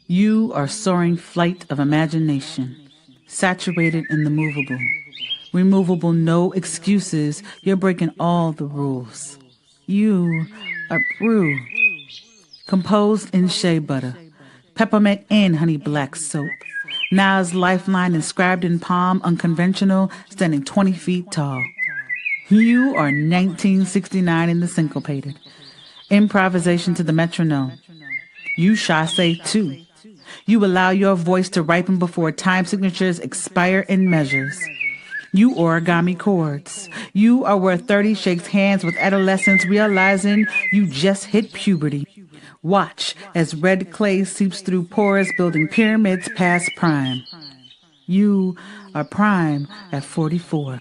You are soaring flight of imagination, saturated in the movable. Removable, no excuses. You're breaking all the rules. You are brew, composed in shea butter, peppermint and honey black soap. Nas lifeline inscribed in palm, unconventional, standing 20 feet tall. You are 1969 in the syncopated. Improvisation to the metronome. You chasse too. You allow your voice to ripen before time signatures expire in measures. You origami chords. You are where 30 shakes hands with adolescence, realizing you just hit puberty. Watch as red clay seeps through pores, building pyramids past prime. You are prime at 44.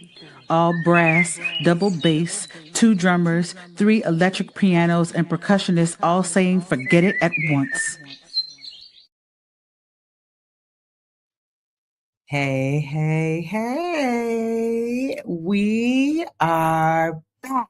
All brass, double bass, 2 drummers, 3 electric pianos, and percussionists all saying forget it at once. Hey, hey, hey. We are back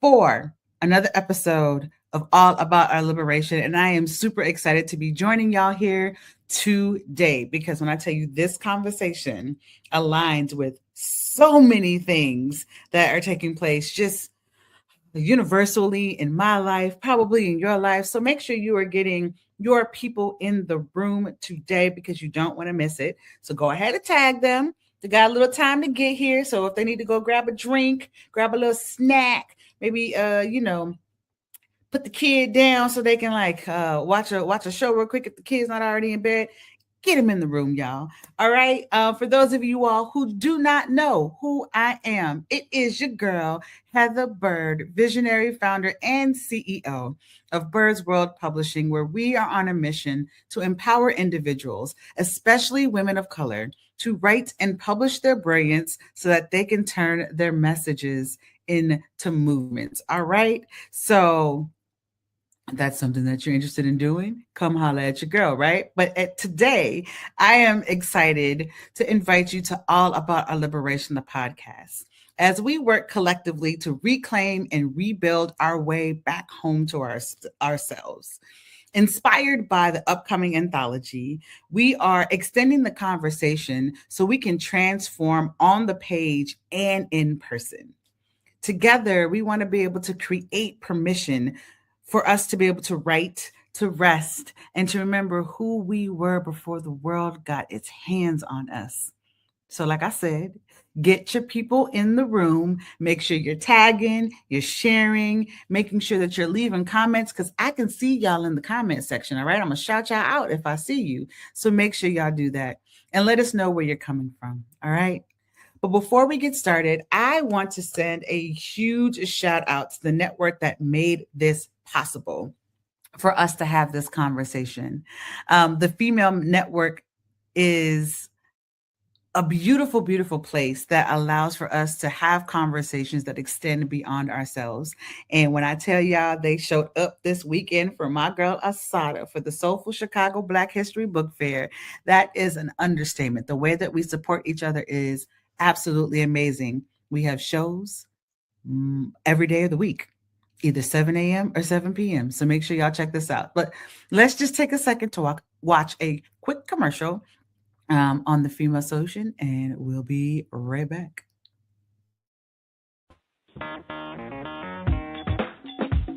for another episode of All About Our Liberation. And I am super excited to be joining y'all here today because when I tell you this conversation aligns with so many things that are taking place just universally in my life, probably in your life. So make sure you are getting your people in the room today because you don't want to miss it. So go ahead and tag them. They got a little time to get here. So if they need to go grab a drink, grab a little snack, maybe put the kid down so they can watch a show real quick if the kid's not already in bed. Get him in the room, y'all. All right. For those of you all who do not know who I am, it is your girl, Heather Bird, visionary founder and CEO of Bird's World Publishing, where we are on a mission to empower individuals, especially women of color, to write and publish their brilliance so that they can turn their messages into movements. All right. So that's something that you're interested in doing, come holla at your girl, right? But today, I am excited to invite you to All About Our Liberation, the podcast, as we work collectively to reclaim and rebuild our way back home to ourselves. Inspired by the upcoming anthology, we are extending the conversation so we can transform on the page and in person. Together, we want to be able to create permission for us to be able to write, to rest, and to remember who we were before the world got its hands on us. So, like I said, get your people in the room. Make sure you're tagging, you're sharing, making sure that you're leaving comments because I can see y'all in the comment section. All right. I'm going to shout y'all out if I see you. So make sure y'all do that and let us know where you're coming from. All right. But before we get started, I want to send a huge shout out to the network that made this possible for us to have this conversation. The Female Network is a beautiful, beautiful place that allows for us to have conversations that extend beyond ourselves. And when I tell y'all they showed up this weekend for my girl Asada for the Soulful Chicago Black History Book Fair, that is an understatement. The way that we support each other is absolutely amazing. We have shows every day of the week, either 7 a.m. or 7 p.m. So make sure y'all check this out. But let's just take a second to watch a quick commercial on the Female Solution, and we'll be right back.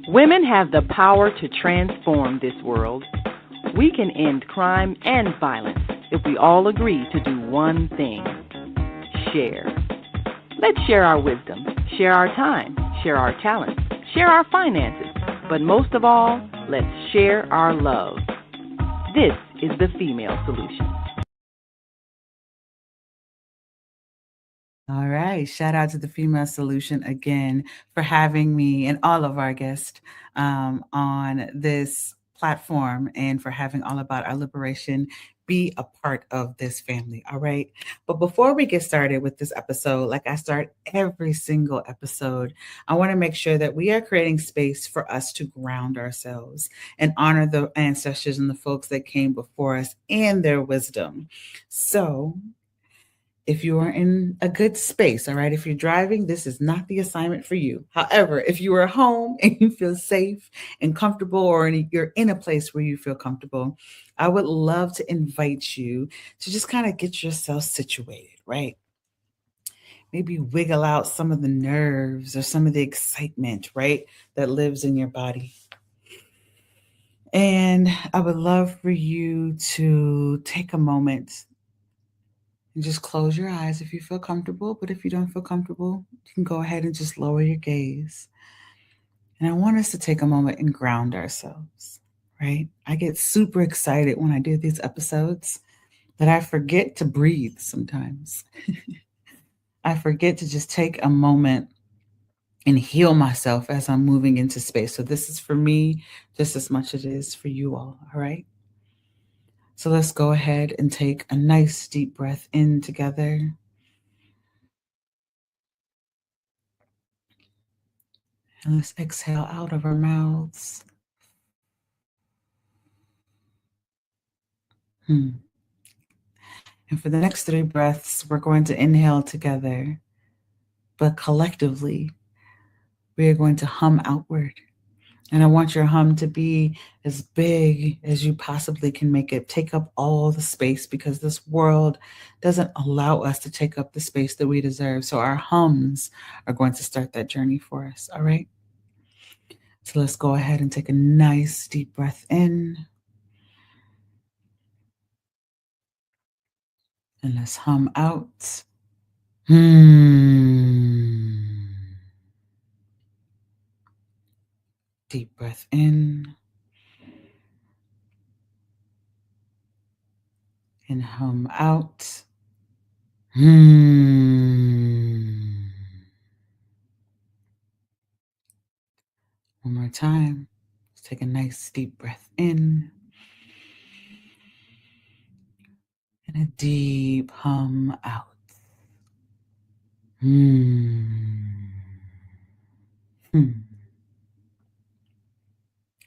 Women have the power to transform this world. We can end crime and violence if we all agree to do one thing: share. Let's share our wisdom, share our time, share our talents, share our finances, but most of all, let's share our love. This is the Female Solution. All right. Shout out to the Female Solution again for having me and all of our guests on this platform and for having All About Our Liberation be a part of this family. All right. But before we get started with this episode, like I start every single episode, I want to make sure that we are creating space for us to ground ourselves and honor the ancestors and the folks that came before us and their wisdom. So if you are in a good space, all right? If you're driving, this is not the assignment for you. However, if you are home and you feel safe and comfortable, or you're in a place where you feel comfortable, I would love to invite you to just kind of get yourself situated, right? Maybe wiggle out some of the nerves or some of the excitement, right, that lives in your body. And I would love for you to take a moment and just close your eyes if you feel comfortable. But if you don't feel comfortable, you can go ahead and just lower your gaze. And I want us to take a moment and ground ourselves, right? I get super excited when I do these episodes that I forget to breathe sometimes. I forget to just take a moment and heal myself as I'm moving into space. So this is for me just as much as it is for you all right? So let's go ahead and take a nice deep breath in together. And let's exhale out of our mouths. And for the next 3 breaths, we're going to inhale together, but collectively, we are going to hum outward. And I want your hum to be as big as you possibly can make it. Take up all the space, because this world doesn't allow us to take up the space that we deserve. So our hums are going to start that journey for us. All right. So let's go ahead and take a nice deep breath in. And let's hum out. Deep breath in. And hum out. One more time. Let's take a nice deep breath in. And a deep hum out.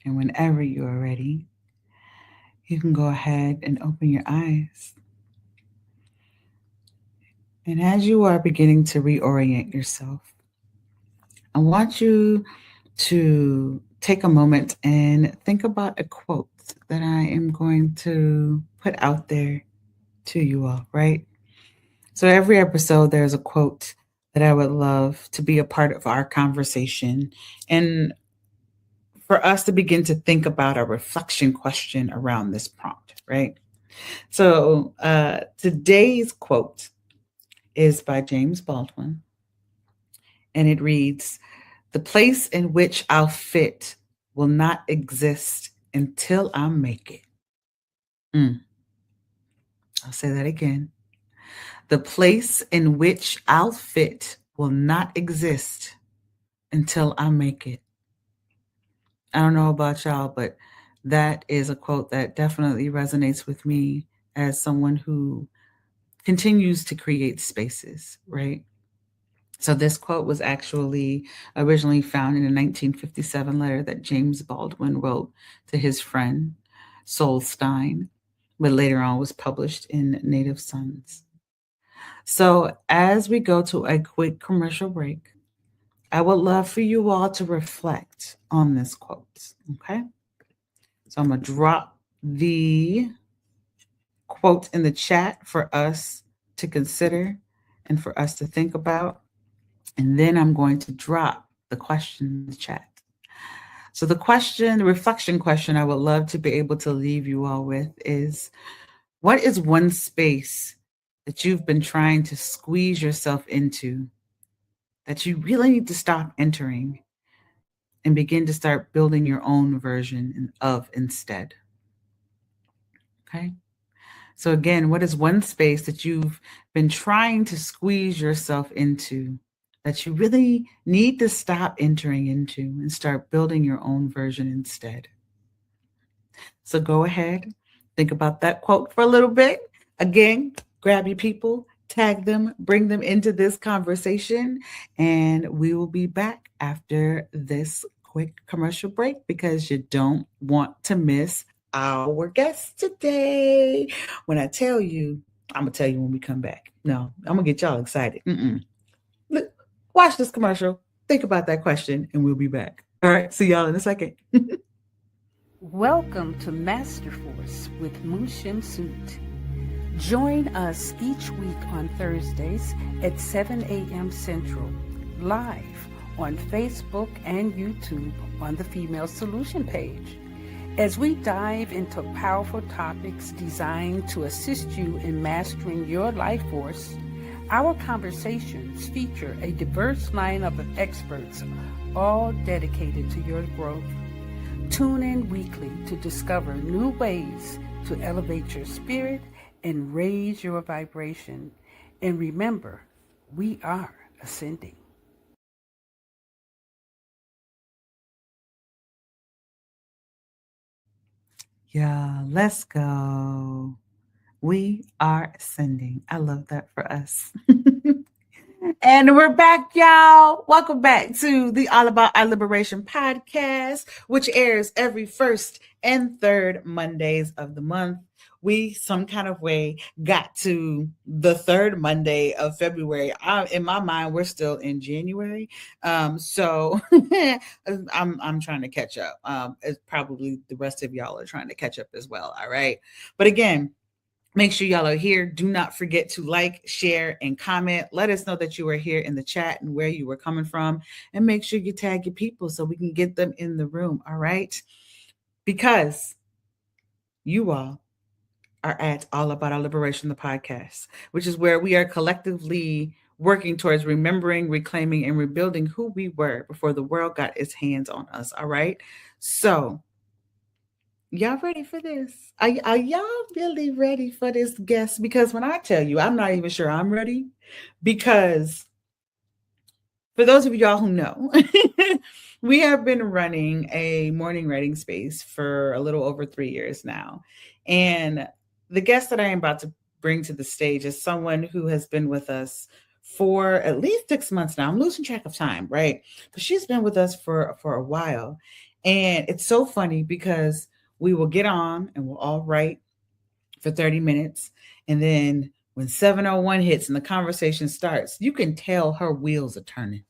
And whenever you are ready, you can go ahead and open your eyes. And as you are beginning to reorient yourself, I want you to take a moment and think about a quote that I am going to put out there to you all, right? So every episode, there's a quote that I would love to be a part of our conversation, and for us to begin to think about a reflection question around this prompt, right? So today's quote is by James Baldwin, and it reads, "The place in which I'll fit will not exist until I make it." I'll say that again. The place in which I'll fit will not exist until I make it. I don't know about y'all, but that is a quote that definitely resonates with me as someone who continues to create spaces, right? So this quote was actually originally found in a 1957 letter that James Baldwin wrote to his friend, Sol Stein, but later on was published in Native Sons. So as we go to a quick commercial break, I would love for you all to reflect on this quote, okay? So I'm going to drop the quote in the chat for us to consider and for us to think about. And then I'm going to drop the question in the chat. So the reflection question I would love to be able to leave you all with is, what is one space that you've been trying to squeeze yourself into that you really need to stop entering and begin to start building your own version of instead? Okay. So again, what is one space that you've been trying to squeeze yourself into that you really need to stop entering into and start building your own version instead? So go ahead, think about that quote for a little bit. Again, grab your people, tag them, bring them into this conversation, and we will be back after this quick commercial break, because you don't want to miss our guest today. When I tell you, I'm going to tell you when we come back. No, I'm gonna get y'all excited. Look, watch this commercial. Think about that question, and we'll be back. All right, see y'all in a second. Welcome to Masterforce with Mushim Suit. Join us each week on Thursdays at 7 a.m. Central, live on Facebook and YouTube on the Female Solution page. As we dive into powerful topics designed to assist you in mastering your life force, our conversations feature a diverse lineup of experts, all dedicated to your growth. Tune in weekly to discover new ways to elevate your spirit and raise your vibration. And remember, we are ascending. Yeah, let's go. We are ascending. I love that for us. And we're back, y'all. Welcome back to the All About Our Liberation podcast, which airs every first and third Mondays of the month. We, some kind of way, got to the third Monday of February. In my mind, we're still in January. So I'm trying to catch up. It's probably the rest of y'all are trying to catch up as well. All right. But again, make sure y'all are here. Do not forget to like, share, and comment. Let us know that you are here in the chat and where you were coming from. And make sure you tag your people so we can get them in the room. All right. Because you all are at All About Our Liberation, the podcast, which is where we are collectively working towards remembering, reclaiming, and rebuilding who we were before the world got its hands on us. All right. So, y'all ready for this? Are y'all really ready for this guest? Because when I tell you, I'm not even sure I'm ready. Because for those of y'all who know, we have been running a morning writing space for a little over 3 years now. And the guest that I am about to bring to the stage is someone who has been with us for at least 6 months now. I'm losing track of time, right? But she's been with us for a while. And it's so funny because we will get on and we'll all write for 30 minutes. And then when 7:01 hits and the conversation starts, you can tell her wheels are turning.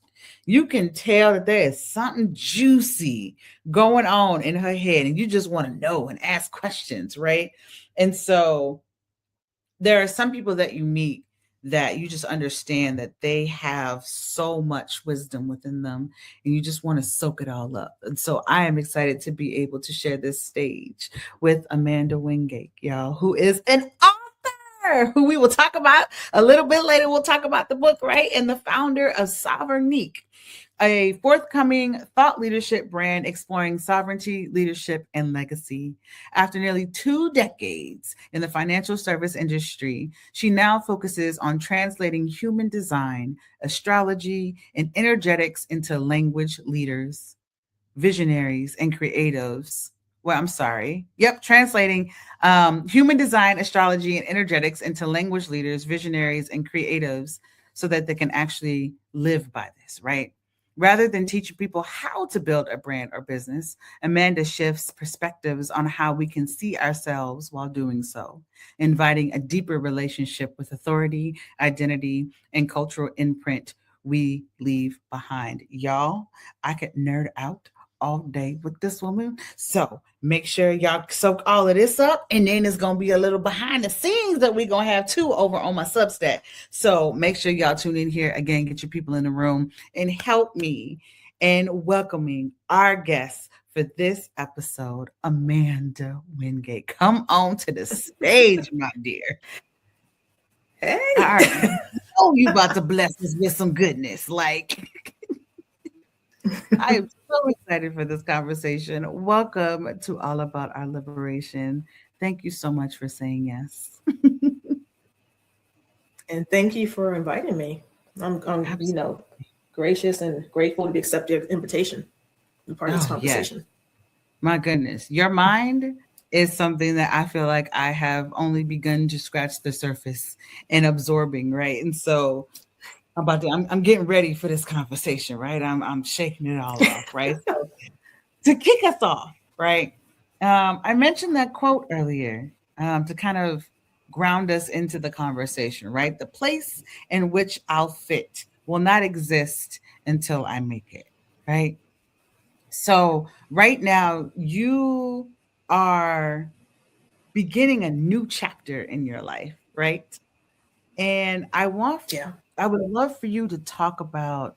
You can tell that there is something juicy going on in her head and you just want to know and ask questions, right? And so there are some people that you meet that you just understand that they have so much wisdom within them and you just want to soak it all up. And so I am excited to be able to share this stage with Amanda Wingate, y'all, who is an author who we will talk about a little bit later. We'll talk about the book, right? And the founder of Sovereignique, a forthcoming thought leadership brand exploring sovereignty, leadership, and legacy. After nearly 2 decades in the financial service industry, she now focuses on translating human design, astrology, and energetics into language leaders, visionaries, and creatives. Well, I'm sorry. Yep, translating human design, astrology, and energetics into language leaders, visionaries, and creatives so that they can actually live by this, right? Rather than teaching people how to build a brand or business, Amanda shifts perspectives on how we can see ourselves while doing so, inviting a deeper relationship with authority, identity, and cultural imprint we leave behind. Y'all, I could nerd out all day with this woman. So make sure y'all soak all of this up. And then it's going to be a little behind the scenes that we're going to have too over on my Substack. So make sure y'all tune in here again, get your people in the room and help me in welcoming our guest for this episode, Amanda Wingate. Come on to the stage, my dear. Hey. All right. Oh, you about to bless us with some goodness. Like, I am so excited for this conversation. Welcome to All About Our Liberation. Thank you so much for saying yes. And thank you for inviting me. I'm gracious and grateful to be accepted your invitation to be part of this conversation. Yes. My goodness. Your mind is something that I feel like I have only begun to scratch the surface and absorbing, right? And so I'm getting ready for this conversation, right? I'm shaking it all off, right? So to kick us off, right? I mentioned that quote earlier to kind of ground us into the conversation, right? The place in which I'll fit will not exist until I make it, right? So right now you are beginning a new chapter in your life, right? And Yeah. I would love for you to talk about,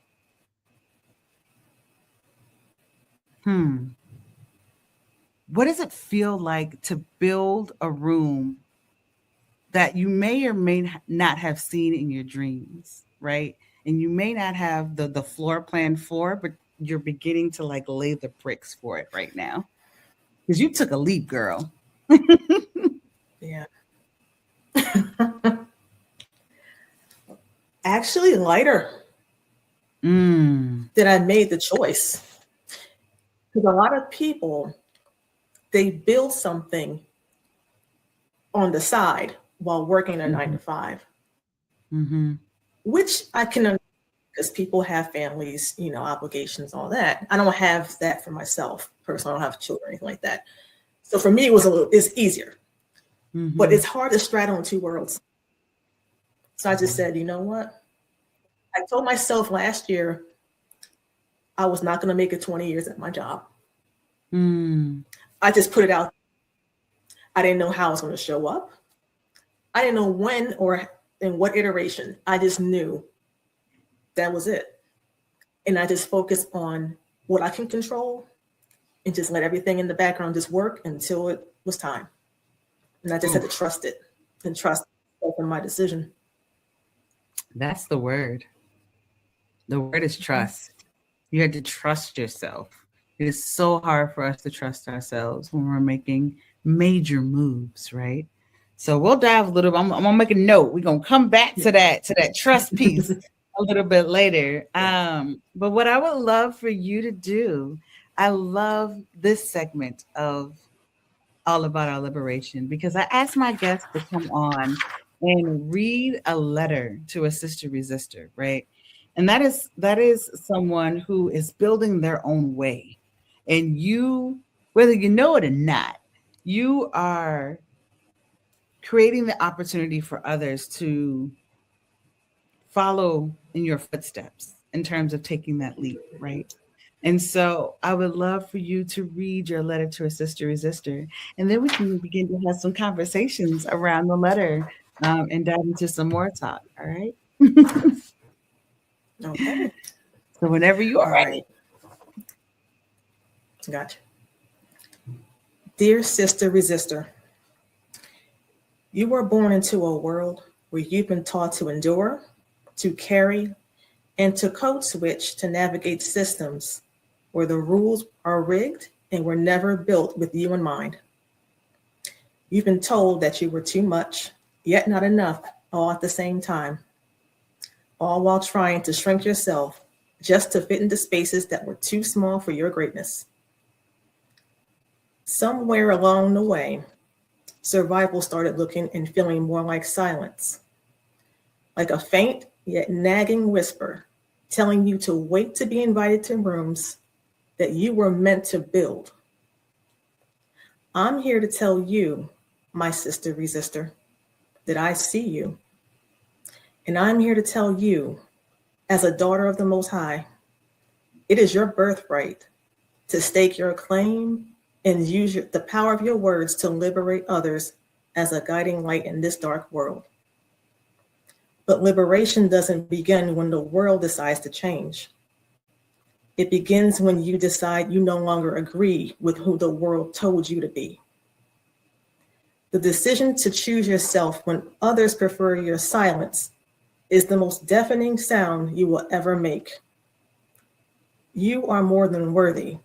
hmm, what does it feel like to build a room that you may or may not have seen in your dreams, right? And you may not have the floor plan for, but you're beginning to like lay the bricks for it right now. Because you took a leap, girl. Yeah. Actually, lighter Mm. that I made the choice. Because a lot of people, they build something on the side while working a 9 to 5, Mm-hmm. which I can understand because people have families, obligations, all that. I don't have that for myself personally. I don't have children or anything like that. So for me, it's easier, but it's hard to straddle in two worlds. So I just said, you know what? I told myself last year I was not going to make it 20 years at my job. Mm. I just put it out. I didn't know how I was going to show up. I didn't know when or in what iteration. I just knew that was it. And I just focused on what I can control and just let everything in the background just work until it was time. And I just had to trust it and trust myself in my decision. That's the word. The word is trust. You had to trust yourself. It is so hard for us to trust ourselves when we're making major moves, right? So we'll dive a little. I'm gonna make a note. We're gonna come back to that trust piece a little bit later. But what I would love for you to do, I love this segment of All About Our Liberation because I asked my guests to come on and read a letter to a sister resistor, right? And that is someone who is building their own way. And you, whether you know it or not, you are creating the opportunity for others to follow in your footsteps in terms of taking that leap, right? And so I would love for you to read your letter to a sister resistor, and then we can begin to have some conversations around the letter and dive into some more talk. All right. Okay. So whenever you are All ready. right. Gotcha. Dear sister resistor, you were born into a world where you've been taught to endure, to carry, and to code switch to navigate systems where the rules are rigged and were never built with you in mind. You've been told that you were too much, yet not enough, all at the same time, all while trying to shrink yourself just to fit into spaces that were too small for your greatness. Somewhere along the way, survival started looking and feeling more like silence, like a faint yet nagging whisper telling you to wait to be invited to rooms that you were meant to build. I'm here to tell you, my sister resistor, that I see you. And I'm here to tell you, as a daughter of the Most High, it is your birthright to stake your claim and use the power of your words to liberate others as a guiding light in this dark world. But liberation doesn't begin when the world decides to change. It begins when you decide you no longer agree with who the world told you to be. The decision to choose yourself when others prefer your silence is the most deafening sound you will ever make. You are more than worthy.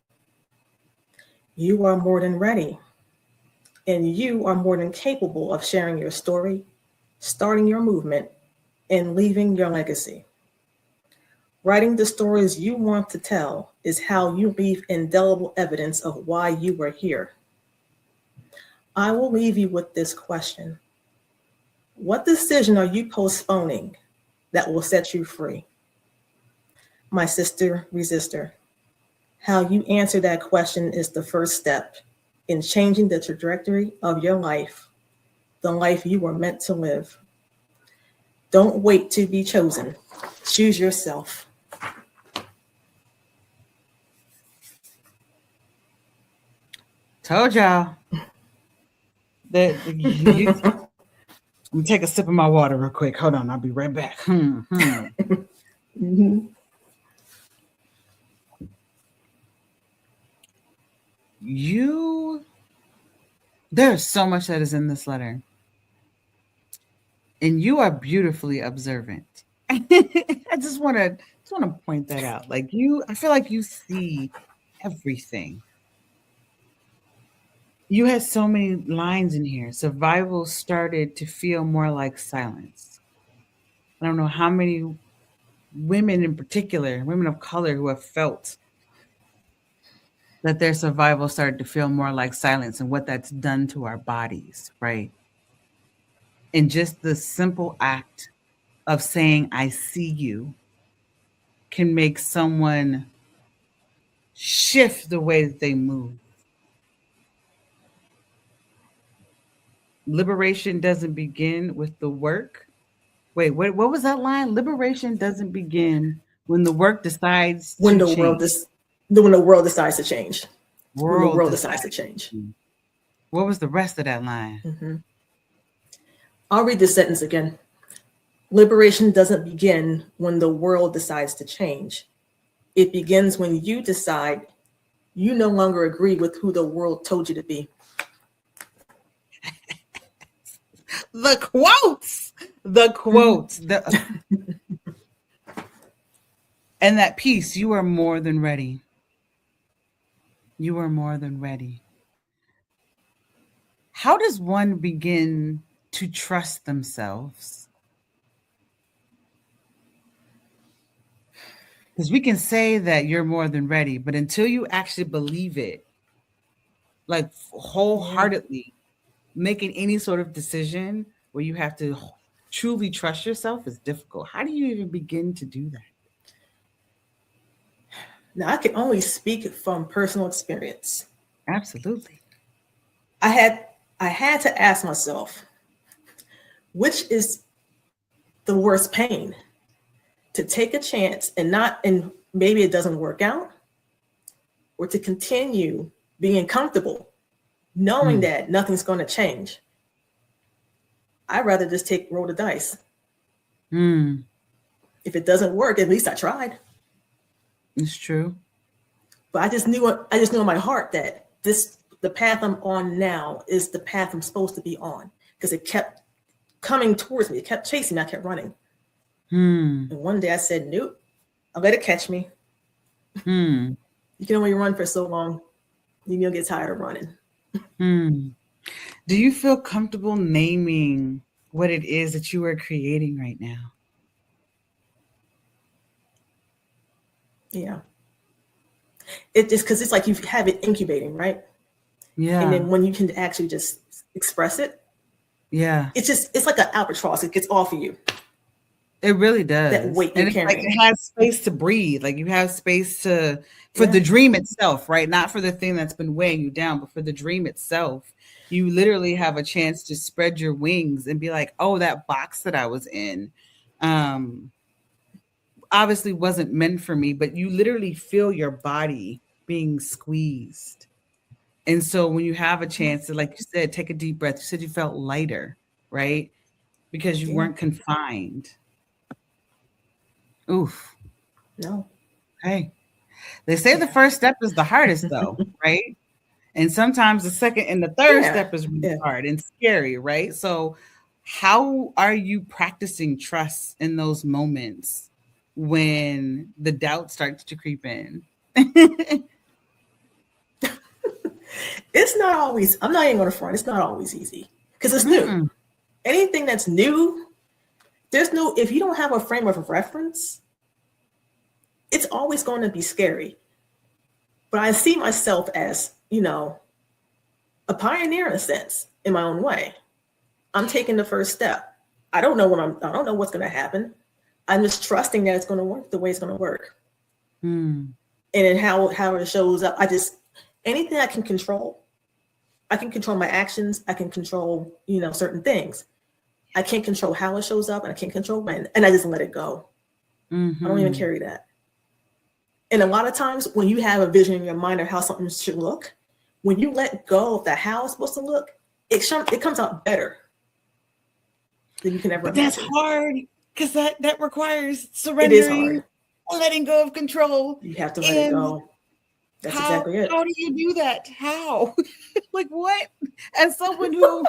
You are more than ready. And you are more than capable of sharing your story, starting your movement, and leaving your legacy. Writing the stories you want to tell is how you leave indelible evidence of why you were here. I will leave you with this question. What decision are you postponing that will set you free? My sister resistor, how you answer that question is the first step in changing the trajectory of your life the life you were meant to live. Don't wait to be chosen. Choose yourself. Told y'all. Let me take a sip of my water real quick. Hold on, I'll be right back. Mm-hmm. There's so much that is in this letter. And you are beautifully observant. I just want to point that out. Like I feel like you see everything. You had so many lines in here. Survival started to feel more like silence. I don't know how many women in particular, women of color, who have felt that their survival started to feel more like silence and what that's done to our bodies, right? And just the simple act of saying, I see you, can make someone shift the way that they move. Liberation doesn't begin with the work. Wait, what was that line? Liberation doesn't begin when the work decides When to the world change. when the world decides to change. When the world decides decides to change. What was the rest of that line? Mm-hmm. I'll read this sentence again. Liberation doesn't begin when the world decides to change. It begins when you decide you no longer agree with who the world told you to be. The quotes. And that piece, you are more than ready. You are more than ready. How does one begin to trust themselves? Because we can say that you're more than ready, but until you actually believe it, like wholeheartedly, making any sort of decision where you have to truly trust yourself is difficult. How do you even begin to do that? Now, I can only speak from personal experience. Absolutely. I had to ask myself, which is the worst pain? To take a chance and maybe it doesn't work out, or to continue being comfortable, knowing that nothing's going to change. I'd rather just roll the dice. If it doesn't work, at least I tried. It's true. But I just knew in my heart that the path I'm on now is the path I'm supposed to be on, because it kept coming towards me. It kept chasing me. I kept running. And one day I said, nope, I'll let it catch me. You can only run for so long. You'll get tired of running. Do you feel comfortable naming what it is that you are creating right now? Yeah. It just, because it's like you have it incubating, right? Yeah. And then when you can actually just express it, it's like an albatross. It gets off of you. It really does. That weight and it's like it has space to breathe. Like you have space for the dream itself, right? Not for the thing that's been weighing you down, but for the dream itself. You literally have a chance to spread your wings and be like, oh, that box that I was in obviously wasn't meant for me, but you literally feel your body being squeezed. And so when you have a chance to, like you said, take a deep breath, you said you felt lighter, right? Because you weren't confined. Oof. No. Hey, they say the first step is the hardest though, right? And sometimes the second and the third step is really hard and scary, right? So how are you practicing trust in those moments when the doubt starts to creep in? It's not always, I'm not even going to front, it's not always easy because it's new. Anything that's new, if you don't have a frame of reference, it's always going to be scary. But I see myself as, a pioneer in a sense, in my own way. I'm taking the first step. I don't know what's going to happen. I'm just trusting that it's going to work the way it's going to work. And then how it shows up, anything I can control, I can control my actions. I can control, certain things. I can't control how it shows up, and I can't control when, and I just let it go. I don't even carry that. And a lot of times when you have a vision in your mind of how something should look, when you let go of the how it's supposed to look, it comes out better than you can ever imagine. That's hard because that requires surrendering. It is hard. Letting go of control. You have to let it go. That's exactly it. How do you do that? How? Like what? As someone who,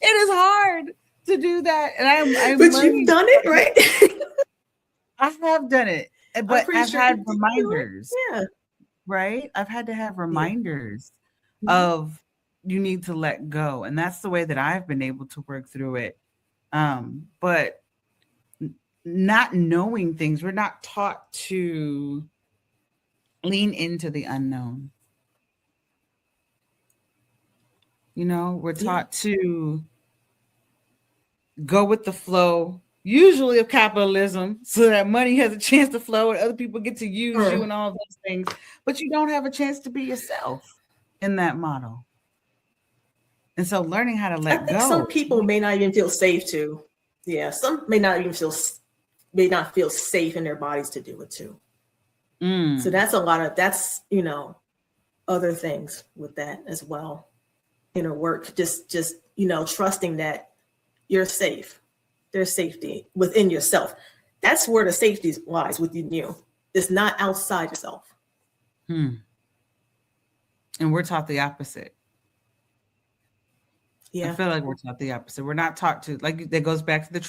it is hard to do that, and I'm but you've done it, right? I have done it, but I've had reminders. Yeah. Right? I've had to have reminders of you need to let go, and that's the way that I've been able to work through it. But not knowing things, we're not taught to lean into the unknown. We're taught to go with the flow, usually of capitalism, so that money has a chance to flow and other people get to use you and all of those things. But you don't have a chance to be yourself in that model. And so learning how to let go. Some people may not even feel safe to. Yeah, some may not feel safe in their bodies to do it too. So that's other things with that as well. Inner work, just trusting that you're safe. There's safety within yourself. That's where the safety lies within you. It's not outside yourself. And we're taught the opposite. Yeah. I feel like we're taught the opposite. We're not taught to, like, that goes back to the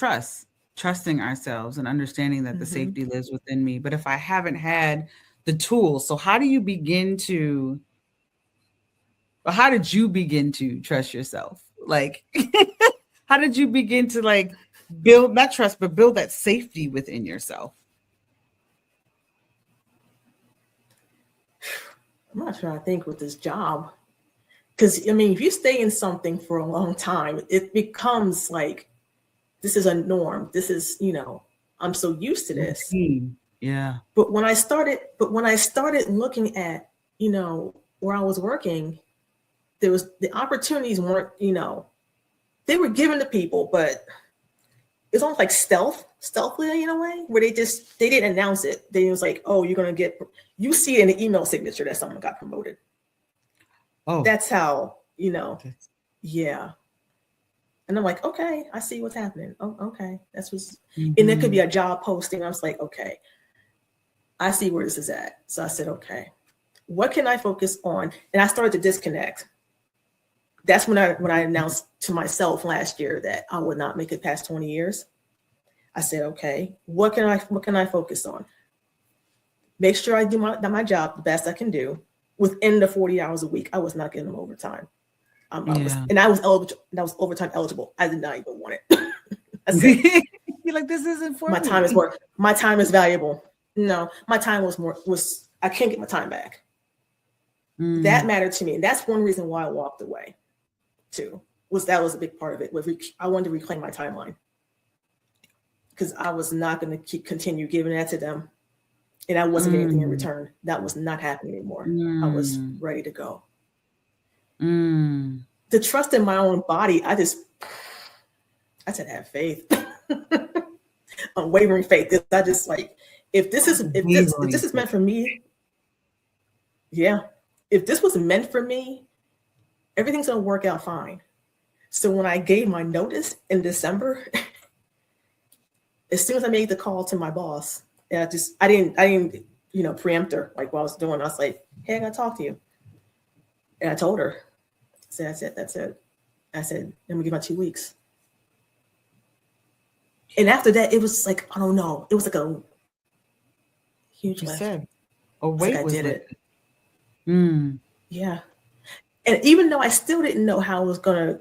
trusting ourselves and understanding that the safety lives within me. But if I haven't had the tools, so how did you begin to trust yourself? Like, how did you begin to build, not trust, but build that safety within yourself? I'm not trying to think with this job. Because, if you stay in something for a long time, it becomes like, this is a norm. This is, I'm so used to this. Yeah. But when I started looking at, where I was working, the opportunities weren't, they were given to people, but it's almost like stealthily in a way, where they didn't announce it. They was like, oh, you're going to you see in the email signature that someone got promoted. Oh, that's how, yeah. And I'm like, okay, I see what's happening. Oh, okay. That's what's, and it could be a job posting. I was like, okay, I see where this is at. So I said, okay, what can I focus on? And I started to disconnect. That's when I announced to myself last year that I would not make it past 20 years. I said, okay, what can I focus on? Make sure I do my job the best I can do. Within the 40 hours a week, I was not getting them overtime. I was overtime eligible. I did not even want it. I said, you're like, this isn't for my me. time is work. My time is valuable. No, my time was I can't get my time back. That mattered to me. And that's one reason why I walked away too. That was a big part of it. I wanted to reclaim my timeline. Because I was not going to continue giving that to them. And I wasn't getting anything in return. That was not happening anymore. I was ready to go. The trust in my own body, I said, have faith. Unwavering faith. I just if this is meant for me, yeah. If this was meant for me, everything's gonna work out fine. So when I gave my notice in December, as soon as I made the call to my boss, and I didn't preempt her like what I was doing. I was like, hey, I gotta talk to you. And I told her, I said, that's it. I said, let me give my 2 weeks. And after that, it was like, I don't know. It was like a huge lift. A weight was did it. Yeah. And even though I still didn't know how it was gonna,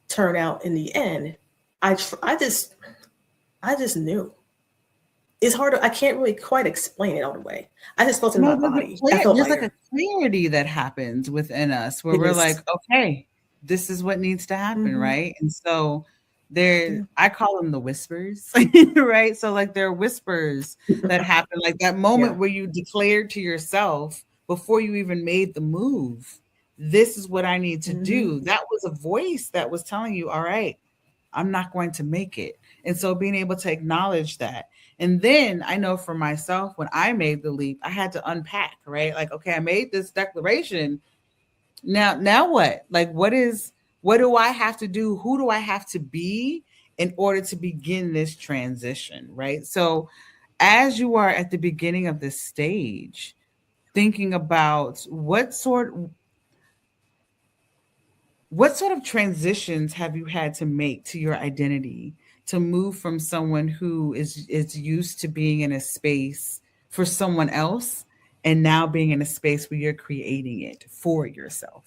turn out in the end, I just knew. It's hard. I can't really quite explain it all the way. I just felt in my body. There's like a clarity that happens within us where we're like, okay, this is what needs to happen, right? And so I call them the whispers, right? So there are whispers that happen, like that moment where you declared to yourself before you even made the move this is what I need to do. That was a voice that was telling you, all right, I'm not going to make it. And so being able to acknowledge that. And then I know for myself, when I made the leap, I had to unpack, right? Like, okay, I made this declaration. Now what? Like, what do I have to do? Who do I have to be in order to begin this transition, right? So as you are at the beginning of this stage, thinking about what sort of transitions have you had to make to your identity to move from someone who is used to being in a space for someone else and now being in a space where you're creating it for yourself?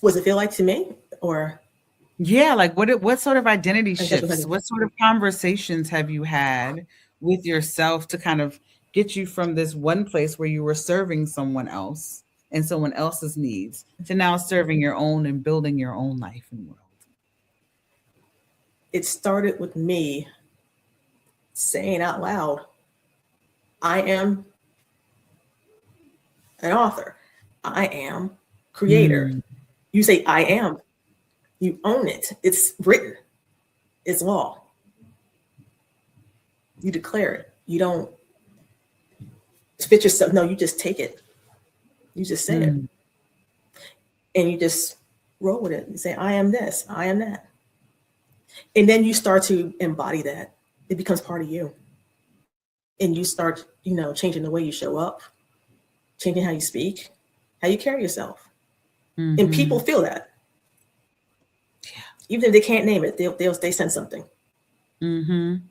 What does it feel like to me? Or yeah, like what sort of identity shifts, what sort of conversations have you had with yourself to kind of get you from this one place where you were serving someone else and someone else's needs to now serving your own and building your own life and world? It started with me saying out loud, I am an author. I am creator. You say, I am. You own it. It's written. It's law. You declare it. You don't fit yourself. No, you just take it. You just say it. And you just roll with it and say, I am this. I am that. And then you start to embody that. It becomes part of you. And you start, changing the way you show up, changing how you speak, how you carry yourself. And people feel that. Yeah. Even if they can't name it, they sense something. And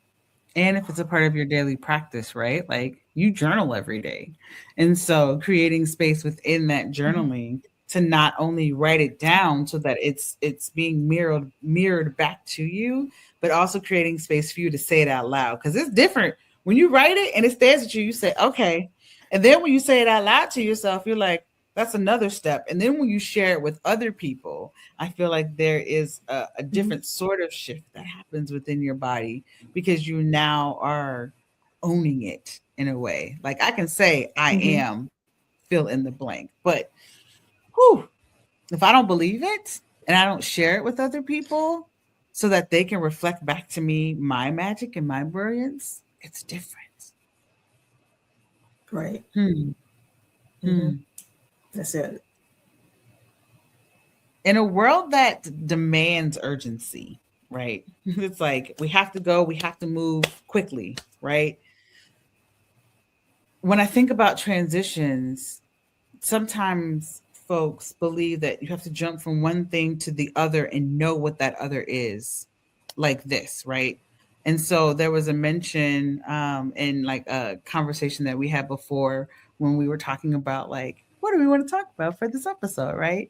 if it's a part of your daily practice, right? Like you journal every day. And so creating space within that journaling to not only write it down so that it's being mirrored back to you, but also creating space for you to say it out loud. Because it's different. When you write it and it stares at you, you say, okay. And then when you say it out loud to yourself, you're like, that's another step. And then when you share it with other people, I feel like there is a different sort of shift that happens within your body because you now are owning it in a way. Like I can say, I am, fill in the blank. But if I don't believe it and I don't share it with other people so that they can reflect back to me my magic and my brilliance, it's different. Right. That's it. In a world that demands urgency, right? It's like we have to go, we have to move quickly, right? When I think about transitions, sometimes folks believe that you have to jump from one thing to the other and know what that other is, like this, right? And so there was a mention in like a conversation that we had before when we were talking about like, what do we want to talk about for this episode, right?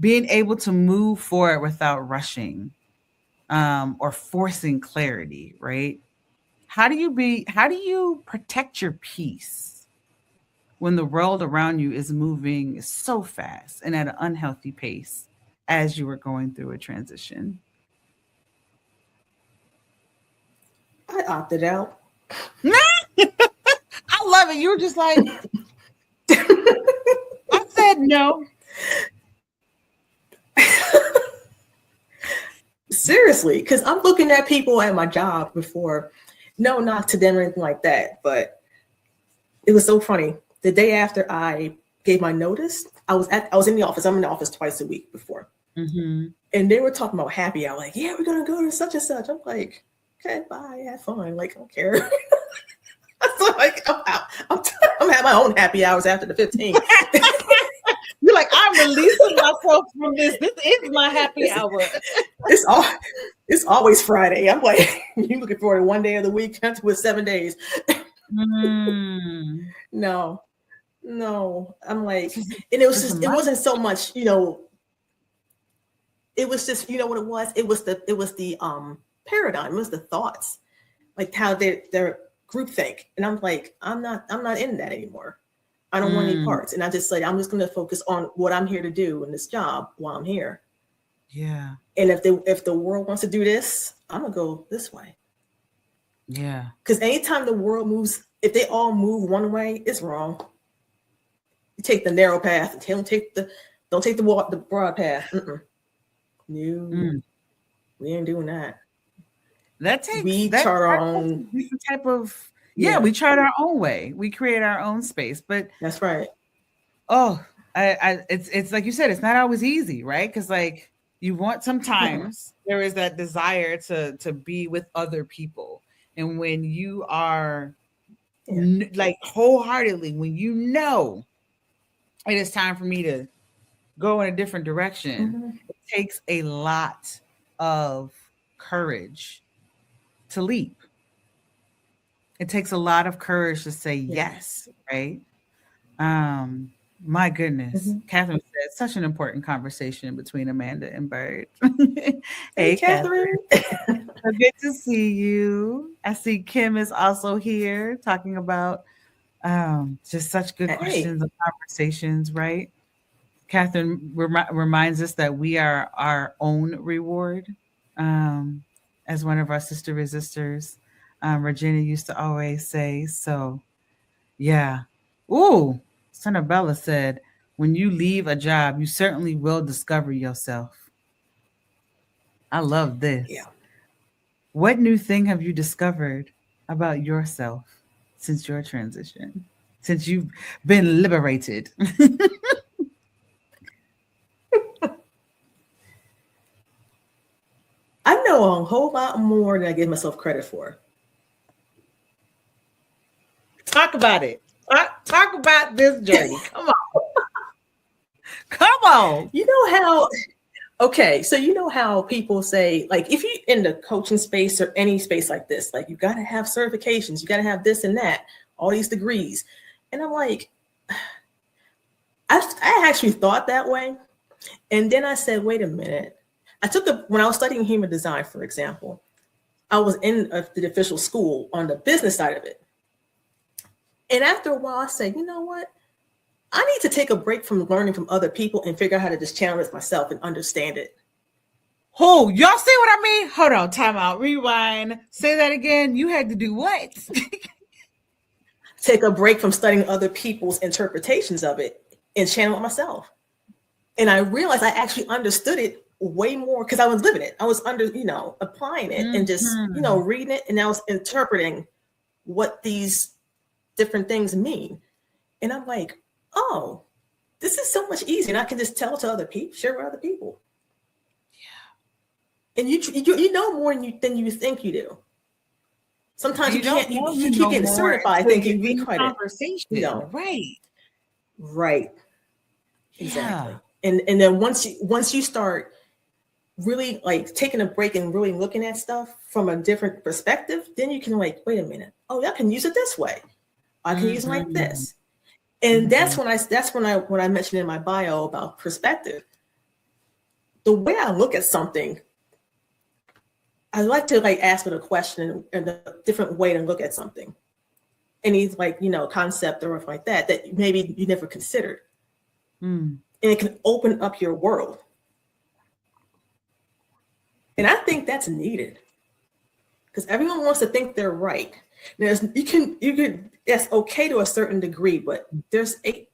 Being able to move forward without rushing or forcing clarity, right? How do you protect your peace when the world around you is moving so fast and at an unhealthy pace as you were going through a transition? I opted out. I love it. You were just like, I said no. Seriously, because I'm looking at people at my job before. No, not to them or anything like that. But it was so funny. The day after I gave my notice, I was in the office. I'm in the office twice a week before. And they were talking about happy hour. Like, yeah, we're going to go to such and such. I'm like, okay, bye. Have fun. Like, I don't care. So like, I'm having my own happy hours after the 15th. You're like, I'm releasing myself from this. This is my happy hour. It's always Friday. I'm like, you looking forward to one day of the week with 7 days. No. I'm like, and it wasn't so much, it was just, you know what it was? It was the paradigm, it was the thoughts, like how they're groupthink. And I'm like, I'm not in that anymore. I don't want any parts. And I just said, I'm just going to focus on what I'm here to do in this job while I'm here. Yeah. And if the world wants to do this, I'm going to go this way. Yeah. Because anytime the world moves if they all move one way, it's wrong. You take the narrow path. Don't take the broad path. No, we ain't doing that. We chart our own type of we chart our own way. We create our own space. But that's right. Oh, it's like you said, it's not always easy, right? Because like you want sometimes there is that desire to be with other people, and when you are like wholeheartedly, when you know it is time for me to go in a different direction, it takes a lot of courage to leap. It takes a lot of courage to say yes, right? My goodness. Catherine said such an important conversation between Amanda and Bird. Hey, Catherine. So good to see you. I see Kim is also here talking about just such good questions and conversations, right? Catherine reminds us that we are our own reward. As one of our sister resistors, Regina used to always say. So, yeah. Ooh, Sonabella said, when you leave a job, you certainly will discover yourself. I love this. Yeah. What new thing have you discovered about yourself since your transition? Since you've been liberated? I know a whole lot more than I give myself credit for. Talk about it. Talk about this journey. Come on. Come on. You know how, so you know how people say, like, if you're in the coaching space or any space like this, like, you got to have certifications, you got to have this and that, all these degrees. And I'm like, I actually thought that way. And then I said, wait a minute. When I was studying human design, for example, I was in the official school on the business side of it. And after a while, I said, you know what? I need to take a break from learning from other people and figure out how to just channel it myself and understand it. Oh, y'all see what I mean? Hold on, time out, rewind. Say that again. You had to do what? Take a break from studying other people's interpretations of it and channel it myself. And I realized I actually understood it way more because I was living it. I was applying it and just, reading it. And I was interpreting what these different things mean. And I'm like, oh, this is so much easier. And I can just tell to other people, share with other people. Yeah. And you know more than you think you do. Sometimes you keep getting certified thinking you be quite conversation. Right. Exactly. Yeah. And then once you start really like taking a break and really looking at stuff from a different perspective, then you can like, wait a minute. Oh, I can use it this way. I can use it like this. And that's when I mentioned in my bio about perspective. The way I look at something, I like to like ask it a question and a different way to look at something. Any like, concept or like that maybe you never considered. And it can open up your world. And I think that's needed because everyone wants to think they're right. You can that's okay to a certain degree, but there's 8+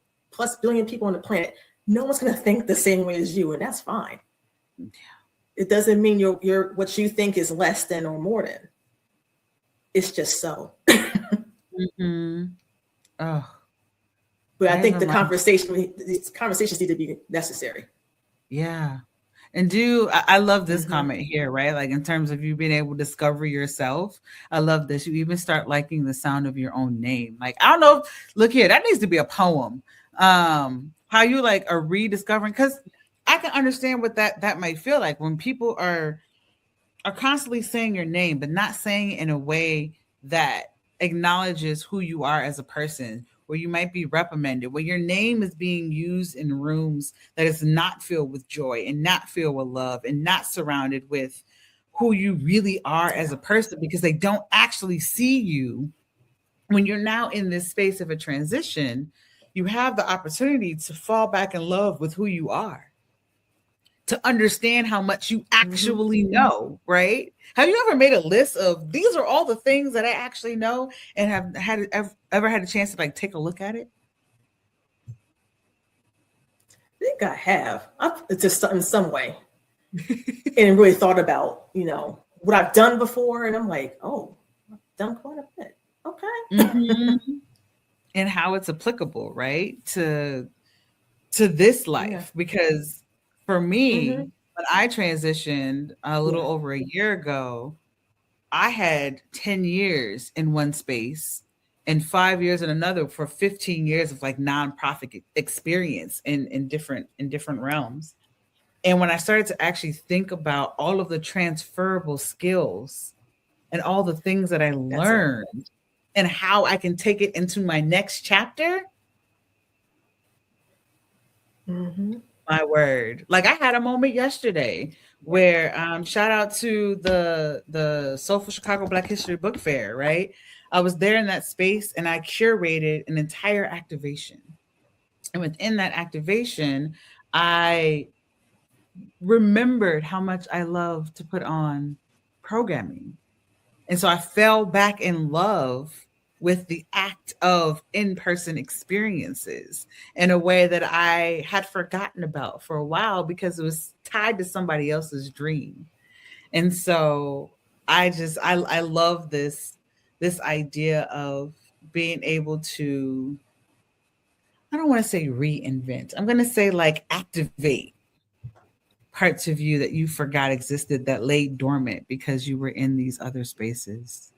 billion people on the planet. No one's going to think the same way as you, and that's fine. Yeah. It doesn't mean you're what you think is less than or more than. It's just so. Oh, but I think these conversations need to be necessary. Yeah. And I love this comment here, right? Like in terms of you being able to discover yourself. I love this. You even start liking the sound of your own name. Like, I don't know. Look here, that needs to be a poem. How you like are rediscovering, because I can understand what that might feel like when people are constantly saying your name, but not saying it in a way that acknowledges who you are as a person, where you might be reprimanded, where your name is being used in rooms that is not filled with joy and not filled with love and not surrounded with who you really are as a person, because they don't actually see you. When you're now in this space of a transition, you have the opportunity to fall back in love with who you are, to understand how much you actually know, right? Have you ever made a list of these are all the things that I actually know, and have ever had a chance to like take a look at it? I think I have. I've just in some way, and really thought about, what I've done before, and I'm like, oh, I've done quite a bit. Okay. And how it's applicable, right? To this life. Because for me, when I transitioned a little over a year ago, I had 10 years in one space and 5 years in another for 15 years of like nonprofit experience in different realms. And when I started to actually think about all of the transferable skills and all the things that I learned and how I can take it into my next chapter, my word. Like I had a moment yesterday where shout out to the Soulful Chicago Black History Book Fair, right? I was there in that space and I curated an entire activation. And within that activation, I remembered how much I love to put on programming. And so I fell back in love with the act of in-person experiences in a way that I had forgotten about for a while because it was tied to somebody else's dream. And so I love this idea of being able to, I don't want to say reinvent. I'm going to say like activate parts of you that you forgot existed that lay dormant because you were in these other spaces.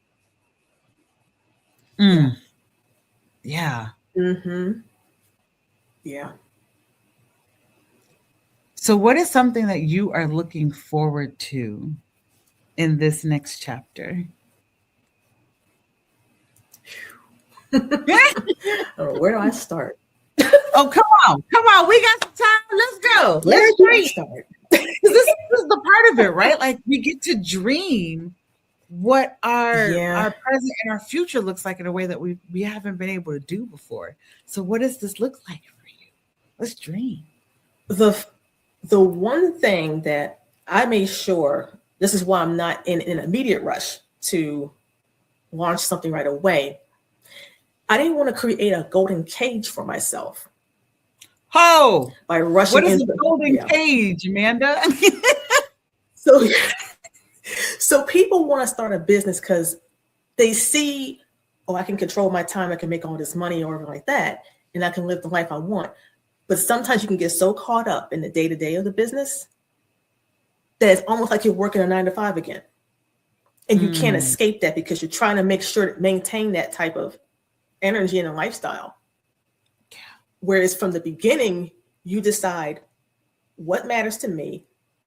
Yeah. Yeah. So what is something that you are looking forward to in this next chapter? Where do I start? Oh, come on. We got some time. Let's go. Let's dream. Start. This is the part of it, right? Like we get to dream what our present and our future looks like in a way that we haven't been able to do before. So what does this look like for you? Let's dream. The one thing that I made sure, this is why I'm not in an immediate rush to launch something right away. I didn't want to create a golden cage for myself. Oh, by rushing. What is the golden cage, Amanda? So people want to start a business because they see, oh, I can control my time, I can make all this money or like that, and I can live the life I want. But sometimes you can get so caught up in the day-to-day of the business that it's almost like you're working a 9-to-5 again. And you can't escape that because you're trying to make sure to maintain that type of energy and a lifestyle. Yeah. Whereas from the beginning, you decide what matters to me,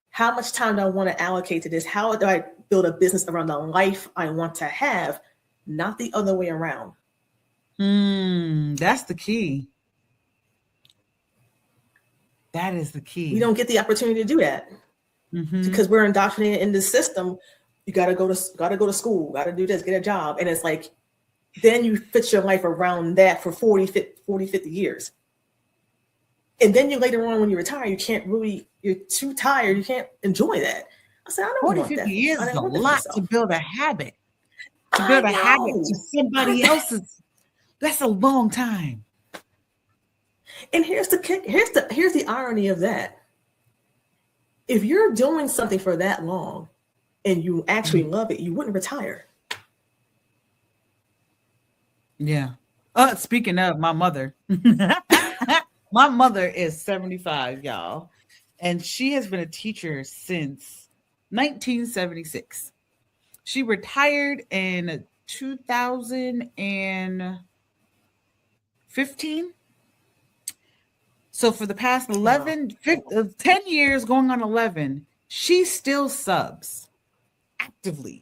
how much time do I want to allocate to this, how do I build a business around the life I want to have, not the other way around. That's the key. That is the key. We don't get the opportunity to do that because we're indoctrinated in this system. You got to go to school, got to do this, get a job. And it's like, then you fit your life around that for 40, 50 years. And then you later on when you retire, you're too tired. You can't enjoy that. I said, I don't 40, want 50 that. years is a lot to build a habit. To build a habit to somebody else's. That's a long time. And here's the kick. Here's the irony of that. If you're doing something for that long and you actually love it, you wouldn't retire. Yeah. Speaking of my mother, my mother is 75, y'all, and she has been a teacher since 1976. She retired in 2015. So for the past 10 years, going on 11, she still subs actively.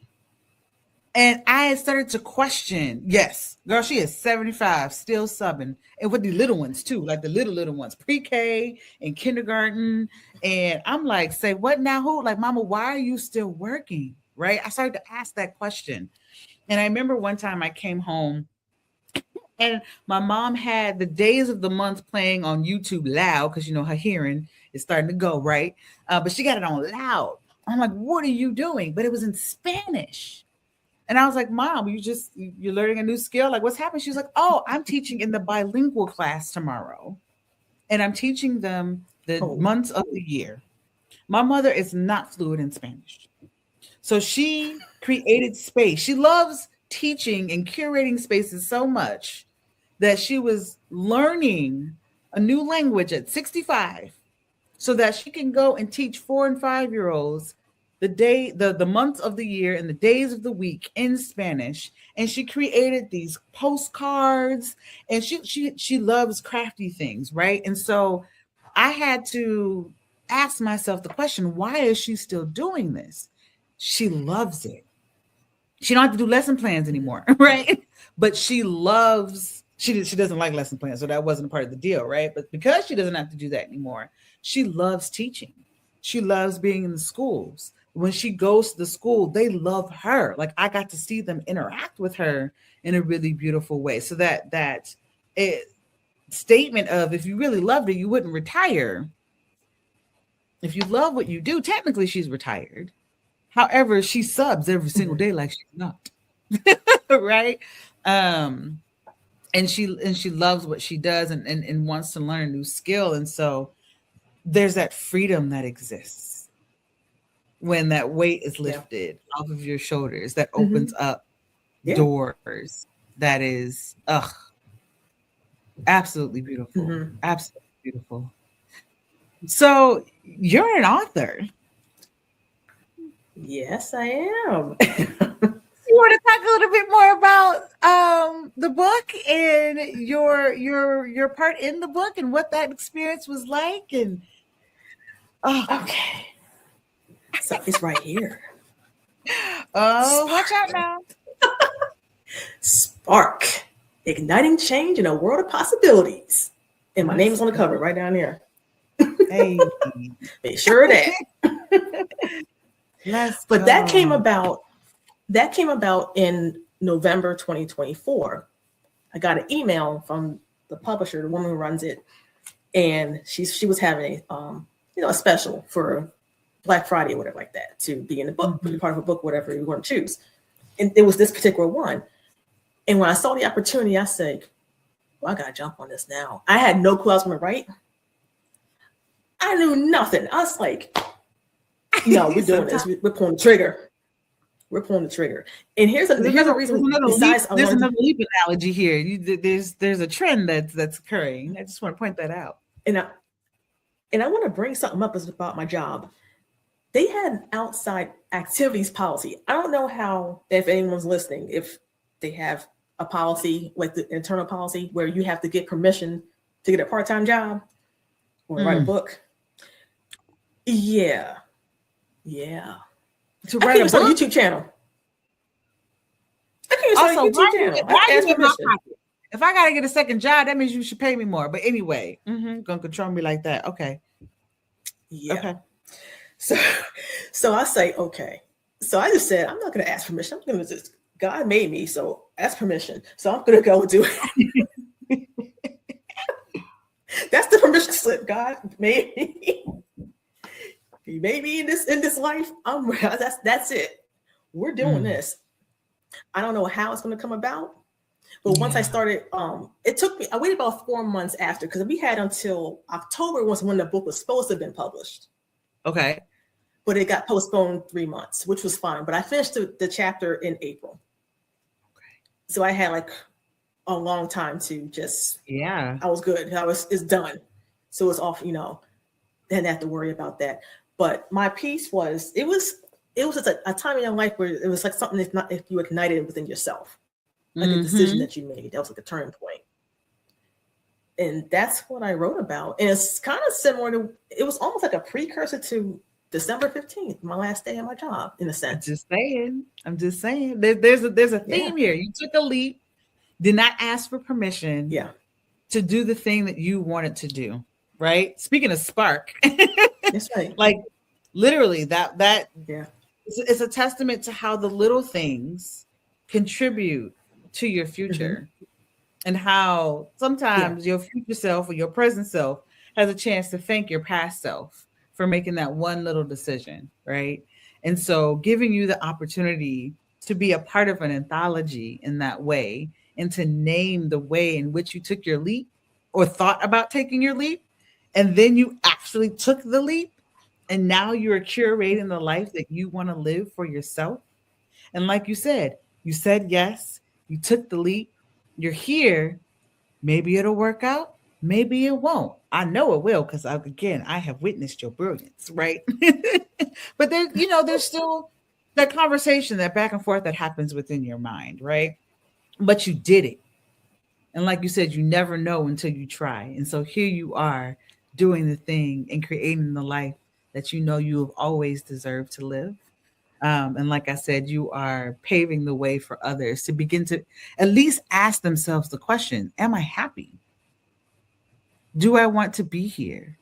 And I started to question, yes, girl, she is 75, still subbing. And with the little ones too, like the little ones, pre-K and kindergarten. And I'm like, say what now? Who? Like, mama, why are you still working? Right? I started to ask that question. And I remember one time I came home And my mom had the days of the month playing on YouTube loud because her hearing is starting to go, right? But she got it on loud. I'm like, what are you doing? But it was in Spanish. And I was like, Mom, you're learning a new skill. Like, what's happening? She was like, oh, I'm teaching in the bilingual class tomorrow. And I'm teaching them the months of the year. My mother is not fluent in Spanish. So she created space. She loves teaching and curating spaces so much that she was learning a new language at 65 so that she can go and teach 4 and 5-year-olds the months of the year and the days of the week in Spanish. And she created these postcards, and she loves crafty things, right? And so I had to ask myself the question, why is she still doing this? She loves it. She don't have to do lesson plans anymore, right? But she doesn't like lesson plans, so that wasn't a part of the deal, right? But because she doesn't have to do that anymore, she loves teaching. She loves being in the schools. When she goes to the school, they love her. Like, I got to see them interact with her in a really beautiful way. So that statement of, if you really loved her, you wouldn't retire. If you love what you do, technically she's retired. However, she subs every single day like she's not. Right? And she loves what she does and wants to learn a new skill. And so there's that freedom that exists when that weight is lifted off of your shoulders, that opens up doors. That is absolutely beautiful. Absolutely beautiful. So you're an author. Yes, I am. You want to talk a little bit more about the book and your part in the book and what that experience was like? And okay, so it's right here. Oh, watch out now! Spark, igniting change in a world of possibilities. And my name is on the cover right down here. Hey, make sure of that. But that came about in November 2024. I got an email from the publisher, the woman who runs it, and she was having a special for Black Friday or whatever like that, to be in the book, be part of a book, whatever you want to choose. And it was this particular one. And when I saw the opportunity, I said, well, I gotta jump on this now. I had no clue I was gonna write. I knew nothing. I was like, no, we're doing this. We're pulling the trigger. We're pulling the trigger. And here's a reason. There's another leap analogy here. There's a trend that's occurring. I just want to point that out. And I want to bring something up about my job. They had an outside activities policy. I don't know how, if anyone's listening, if they have a policy, like the internal policy, where you have to get permission to get a part-time job or write a book. Yeah. To write a book? YouTube channel. Also, why you in my pocket? If I gotta get a second job, that means you should pay me more. But anyway, gonna control me like that. Okay. Yeah. Okay. So I say, okay. So I just said, I'm not gonna ask permission. I'm gonna just, God made me, so ask permission. So I'm gonna go do it. That's the permission slip. God made me. He made me in this life. That's it. We're doing this. I don't know how it's going to come about, but once I started, it took me. I waited about 4 months after, because we had until October was when the book was supposed to have been published. Okay, but it got postponed 3 months, which was fine. But I finished the chapter in April. Okay, so I had like a long time to just. Yeah, I was good. It's done, so it's off. Didn't have to worry about that. But my piece was, it was just a time in your life where it was like something if you ignited within yourself, like a decision that you made. That was like a turning point. And that's what I wrote about. And it's kind of similar to, it was almost like a precursor to December 15th, my last day at my job, in a sense. I'm just saying. There's a theme here. You took a leap, did not ask for permission to do the thing that you wanted to do, right? Speaking of spark. That's right. Like literally that it's a testament to how the little things contribute to your future. and how sometimes your future self or your present self has a chance to thank your past self for making that one little decision, right? And so giving you the opportunity to be a part of an anthology in that way and to name the way in which you took your leap or thought about taking your leap, and then you actually took the leap, and now you're curating the life that you want to live for yourself. And like you said yes, you took the leap, you're here. Maybe it'll work out, maybe it won't. I know it will because again, I have witnessed your brilliance, right? But there, there's still that conversation, that back and forth that happens within your mind, right? But you did it. And like you said, you never know until you try. And so here you are doing the thing and creating the life that you know you have always deserved to live. And like I said, you are paving the way for others to begin to at least ask themselves the question, am I happy? Do I want to be here?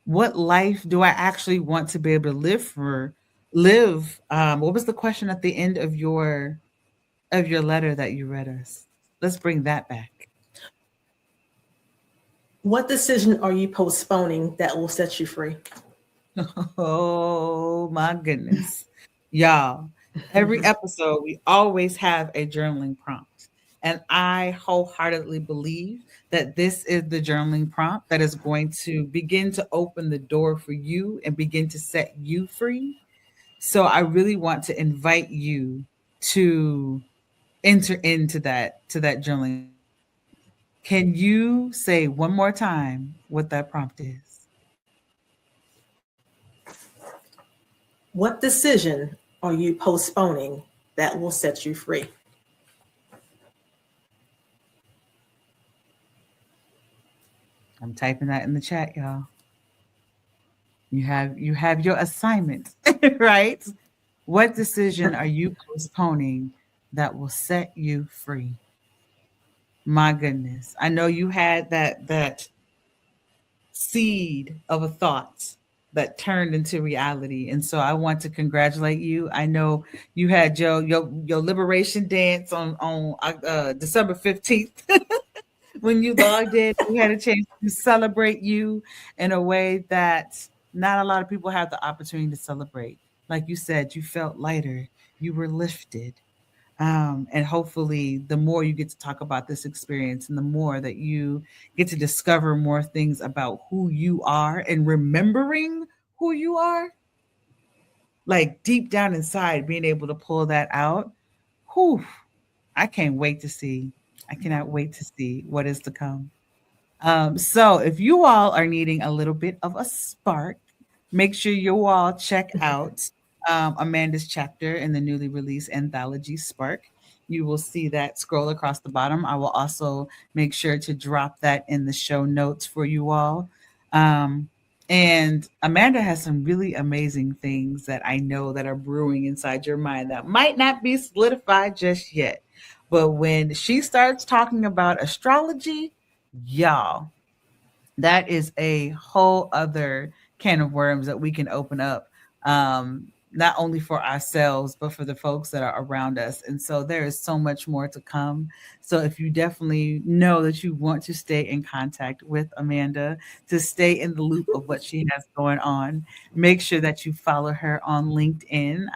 What life do I actually want to be able to live? What was the question at the end of your letter that you read us? Let's bring that back. What decision are you postponing that will set you free? Oh my goodness. Y'all, every episode we always have a journaling prompt. And I wholeheartedly believe that this is the journaling prompt that is going to begin to open the door for you and begin to set you free. So I really want to invite you to enter into that journaling. Can you say one more time what that prompt is? What decision are you postponing that will set you free? I'm typing that in the chat, y'all. You have your assignment, right? What decision are you postponing that will set you free? My goodness. I know you had that seed of a thought that turned into reality. And so I want to congratulate you. I know you had your liberation dance on December 15th. When you logged in, we had a chance to celebrate you in a way that not a lot of people have the opportunity to celebrate. Like you said, you felt lighter, you were lifted. And hopefully, the more you get to talk about this experience and the more that you get to discover more things about who you are and remembering who you are, like deep down inside, being able to pull that out. Whew, I can't wait to see. I cannot wait to see what is to come. So if you all are needing a little bit of a spark, make sure you all check out Amanda's chapter in the newly released anthology Spark. You will see that scroll across the bottom. I will also make sure to drop that in the show notes for you all. And Amanda has some really amazing things that I know that are brewing inside your mind that might not be solidified just yet. But when she starts talking about astrology, y'all, that is a whole other can of worms that we can open up, not only for ourselves, but for the folks that are around us. And so there is so much more to come. So if you definitely know that you want to stay in contact with Amanda, to stay in the loop of what she has going on, make sure that you follow her on LinkedIn.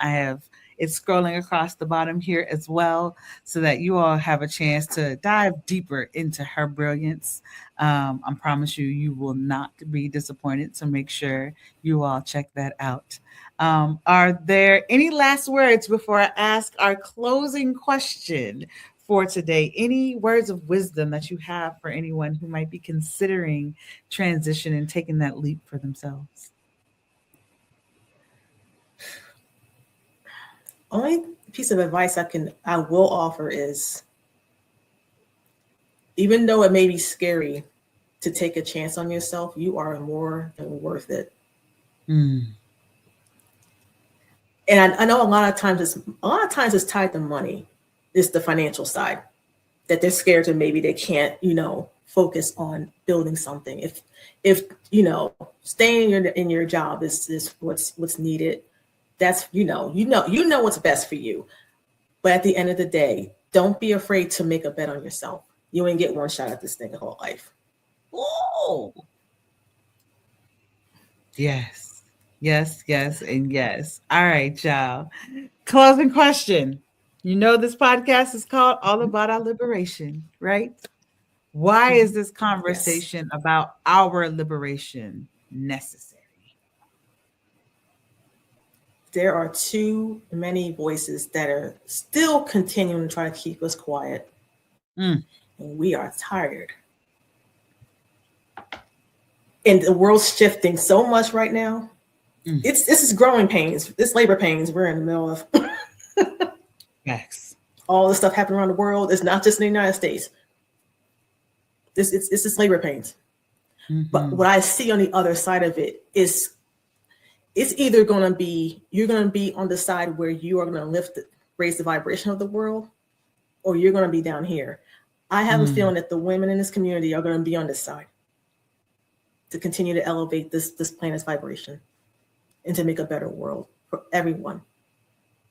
It's scrolling across the bottom here as well, so that you all have a chance to dive deeper into her brilliance. I promise you will not be disappointed. So make sure you all check that out. Are there any last words before I ask our closing question for today? Any words of wisdom that you have for anyone who might be considering transition and taking that leap for themselves? Only piece of advice I will offer is, even though it may be scary to take a chance on yourself, you are more than worth it. And I know a lot of times it's tied to money. It's the financial side that they're scared to, maybe they can't, focus on building something. If staying in your job is what's needed, that's you know what's best for you. But at the end of the day, don't be afraid to make a bet on yourself. You ain't get one shot at this thing your whole life. Oh, yes, yes, yes, and yes. All right, y'all. Closing question. You know, this podcast is called All About Our Liberation, right? Why is this Yes. conversation about our liberation necessary? There are too many voices that are still continuing to try to keep us quiet. Mm. And we are tired. And the world's shifting so much right now. This is growing pains. This labor pains we're in the middle of. Yes. All this stuff happening around the world. It's not just in the United States. This is labor pains. But what I see on the other side of it is it's either going to be, you're going to be on the side where you are going to raise the vibration of the world, or you're going to be down here. I have a feeling that the women in this community are going to be on this side to continue to elevate this planet's vibration and to make a better world for everyone.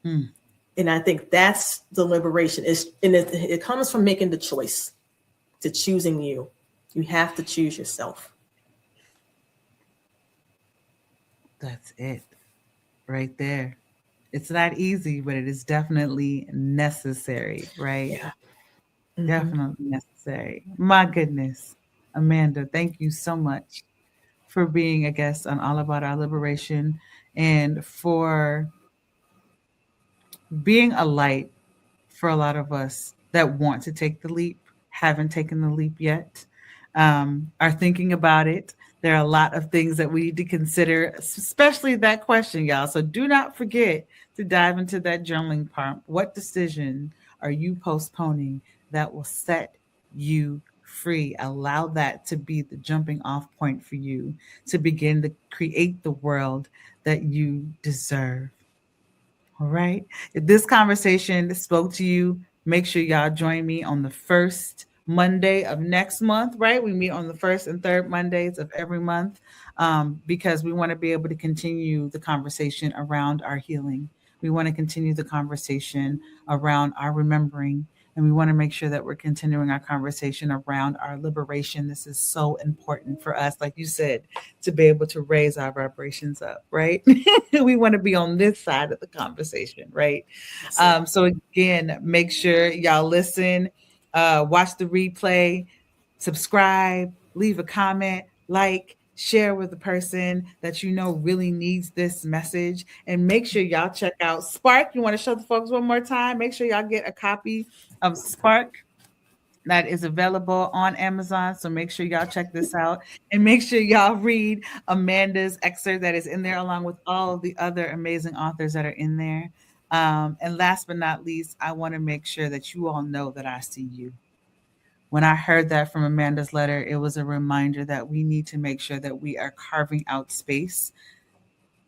And I think that's the liberation. It comes from making the choice, to choosing you. You have to choose yourself. That's it right there. It's not easy, but it is definitely necessary, right? Yeah. Definitely necessary. My goodness. Amanda, thank you so much for being a guest on All About Our Liberation and for being a light for a lot of us that want to take the leap, haven't taken the leap yet, are thinking about it. There are a lot of things that we need to consider, especially that question, y'all. So do not forget to dive into that journaling prompt. What decision are you postponing that will set you free? Allow that to be the jumping off point for you to begin to create the world that you deserve. All right. If this conversation spoke to you, make sure y'all join me on the first Monday of next month, right? We meet on the first and third Mondays of every month because we want to be able to continue the conversation around our healing. We want to continue the conversation around our remembering. And we want to make sure that we're continuing our conversation around our liberation. This is so important for us, like you said, to be able to raise our vibrations up, right? We want to be on this side of the conversation, right? So again, make sure y'all listen, watch the replay, subscribe, leave a comment, like, share with the person that you know really needs this message, and make sure y'all check out Spark. You want to show the folks one more time? Make sure y'all get a copy of Spark that is available on Amazon. So make sure y'all check this out, and make sure y'all read Amanda's excerpt that is in there, along with all of the other amazing authors that are in there. And last but not least, I want to make sure that you all know that I see you. When I heard that from Amanda's letter, it was a reminder that we need to make sure that we are carving out space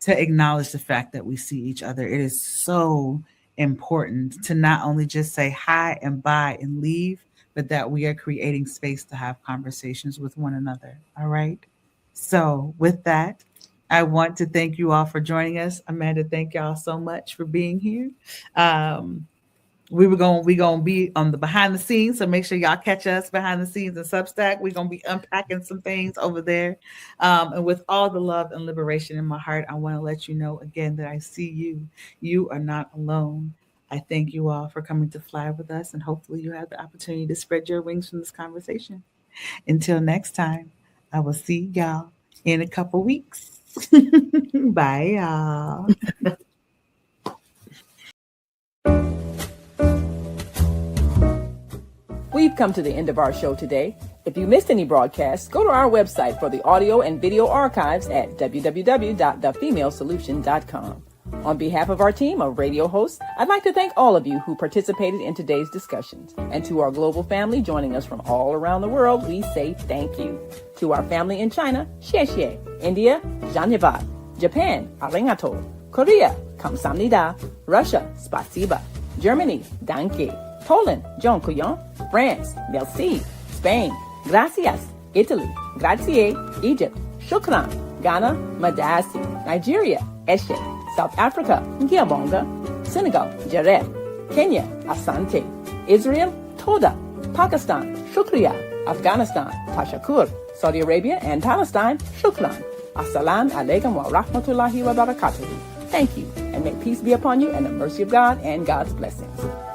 to acknowledge the fact that we see each other. It is so important to not only just say hi and bye and leave, but that we are creating space to have conversations with one another. All right. So with that, I want to thank you all for joining us. Amanda, thank y'all so much for being here. We gonna be on the behind the scenes, so make sure y'all catch us behind the scenes in Substack. We're gonna be unpacking some things over there, and with all the love and liberation in my heart, I want to let you know again that I see you. You are not alone. I thank you all for coming to fly with us, and hopefully you have the opportunity to spread your wings from this conversation. Until next time, I will see y'all in a couple weeks. Bye, y'all. We've come to the end of our show today. If you missed any broadcasts, go to our website for the audio and video archives at www.thefemalesolution.com. On behalf of our team of radio hosts, I'd like to thank all of you who participated in today's discussions. And to our global family joining us from all around the world, we say thank you. To our family in China, xie xie. India, Dhanyavad. Japan, arigato. Korea, kamsamnida. Russia, spasiba. Germany, danke. Poland, dziękuję. France, merci. Spain, gracias. Italy, grazie. Egypt, shukran. Ghana, madasi. Nigeria, eshe. South Africa, ngiyabonga. Senegal, jaref. Kenya, asante. Israel, toda. Pakistan, Shukriya. Afghanistan, Tashakur. Saudi Arabia and Palestine, Shukran. Assalamu alaikum wa rahmatullahi wa barakatuh. Thank you, and may peace be upon you and the mercy of God and God's blessings.